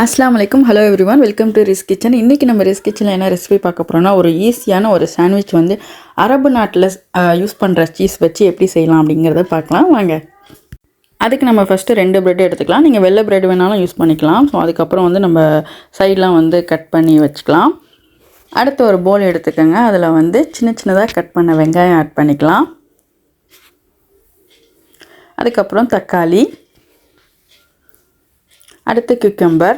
அஸ்ஸலாமு அலைக்கும். Hello everyone, welcome to Ris kitchen. இன்றைக்கி நம்ம ரிஸ் கிச்சனில் என்ன ரெசிபி பார்க்க போகிறோம்னா, ஒரு ஈஸியான ஒரு சாண்ட்விச் வந்து அரபு நாட்டில் யூஸ் பண்ணுற சீஸ் வச்சு எப்படி செய்யலாம் அப்படிங்கிறத பார்க்கலாம் வாங்க. அதுக்கு நம்ம ஃபஸ்ட்டு 2 ப்ரெட் எடுத்துக்கலாம். நீங்கள் வெள்ளை ப்ரெட் வேணாலும் யூஸ் பண்ணிக்கலாம். ஸோ அதுக்கப்புறம் வந்து நம்ம சைட்லாம் வந்து கட் பண்ணி வச்சுக்கலாம். அடுத்து ஒரு போல் எடுத்துக்கோங்க. அதில் வந்து சின்ன சின்னதாக கட் பண்ண வெங்காயம் ஆட் பண்ணிக்கலாம். அதுக்கப்புறம் தக்காளி, அடுத்து குக்கம்பர்,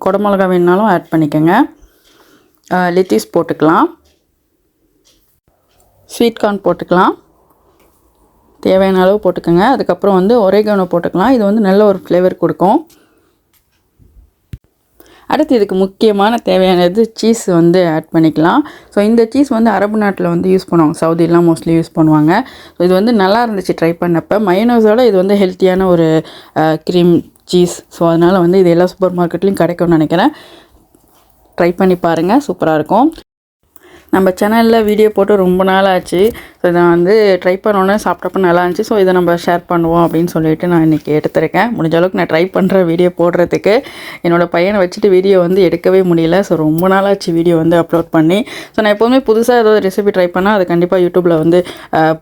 குடமிளகா வேணுனாலும் ஆட் பண்ணிக்கோங்க. லெத்தீஸ் போட்டுக்கலாம், ஸ்வீட் கார்ன் போட்டுக்கலாம், தேவையான அளவு போட்டுக்கோங்க. அதுக்கப்புறம் வந்து ஒரேகானோ போட்டுக்கலாம். இது வந்து நல்ல ஒரு ஃப்ளேவர் கொடுக்கும். அடுத்து இதுக்கு முக்கியமான தேவையானது சீஸ் வந்து ஆட் பண்ணிக்கலாம். ஸோ இந்த சீஸ் வந்து அரபு நாட்டில் வந்து யூஸ் பண்ணுவாங்க, சவுதிலாம் மோஸ்ட்லி யூஸ் பண்ணுவாங்க. ஸோ இது வந்து நல்லா இருந்துச்சு ட்ரை பண்ணப்போ. மயோனைஸோட இது வந்து ஹெல்த்தியான ஒரு க்ரீம் சீஸ். ஸோ அதனால் வந்து இது எல்லா சூப்பர் மார்க்கெட்லேயும் கிடைக்கும்னு நினைக்கிறேன். ட்ரை பண்ணி பாருங்கள், சூப்பராக இருக்கும். நம்ம சேனலில் வீடியோ போட்டு ரொம்ப நாள் ஆச்சு. ஸோ இதை வந்து ட்ரை பண்ணோன்னே சாப்பிட்டப்போ நல்லா இருந்துச்சு. ஸோ இதை நம்ம ஷேர் பண்ணுவோம் அப்படின்னு சொல்லிட்டு நான் இன்றைக்கி எடுத்துருக்கேன். முடிஞ்ச அளவுக்கு நான் ட்ரை பண்ணுற வீடியோ போடுறதுக்கு. என்னோடய பையனை வச்சுட்டு வீடியோ வந்து எடுக்கவே முடியல. ஸோ ரொம்ப நாள் ஆச்சு வீடியோ வந்து அப்லோட் பண்ணி. ஸோ நான் எப்போவுமே புதுசாக ஏதாவது ரெசிபி ட்ரை பண்ணால் அது கண்டிப்பாக யூடியூப்பில் வந்து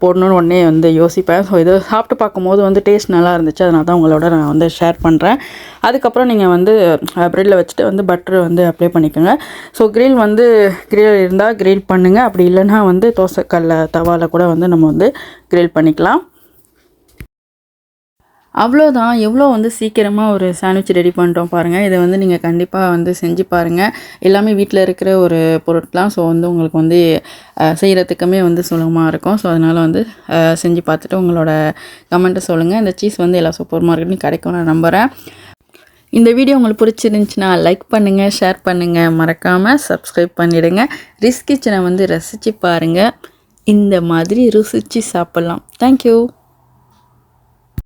போடணுன்னு உடனே வந்து யோசிப்பேன். ஸோ இதை சாப்பிட்டு பார்க்கும்போது வந்து டேஸ்ட் நல்லா இருந்துச்சு. அதனால தான் உங்களோட நான் வந்து ஷேர் பண்ணுறேன். அதுக்கப்புறம் நீங்கள் வந்து ப்ரெட்டில் வச்சுட்டு வந்து பட்டர் வந்து அப்ளை பண்ணிக்கோங்க. ஸோ கிரில் இருந்தால் கிரில் பண்ணுங்கள். அப்படி இல்லைன்னா வந்து தோசைக்கல்ல தவாவில் கூட வந்து நம்ம வந்து கிரில் பண்ணிக்கலாம். அவ்வளோதான். எவ்வளோ வந்து சீக்கிரமாக ஒரு சாண்ட்விச் ரெடி பண்ணிட்டோம் பாருங்கள். இதை வந்து நீங்கள் கண்டிப்பாக வந்து செஞ்சு பாருங்கள். எல்லாமே வீட்டில் இருக்கிற ஒரு பொருட்களாம். ஸோ வந்து உங்களுக்கு வந்து செய்கிறதுக்குமே வந்து சுலபமாக இருக்கும். ஸோ அதனால் வந்து செஞ்சு பார்த்துட்டு உங்களோட கமெண்ட்டை சொல்லுங்கள். இந்த சீஸ் வந்து எல்லா சூப்பர் மார்க்கெட்லையும் கிடைக்கும் நான் நம்புகிறேன். இந்த வீடியோ உங்களுக்கு பிடிச்சிருந்துச்சுன்னா லைக் பண்ணுங்கள், ஷேர் பண்ணுங்கள், மறக்காமல் சப்ஸ்கிரைப் பண்ணிவிடுங்க. ரிஸ் கிச்சனை வந்து ரசித்து பாருங்கள். இந்த மாதிரி ருசித்து சாப்பிட்லாம். தேங்க்யூ.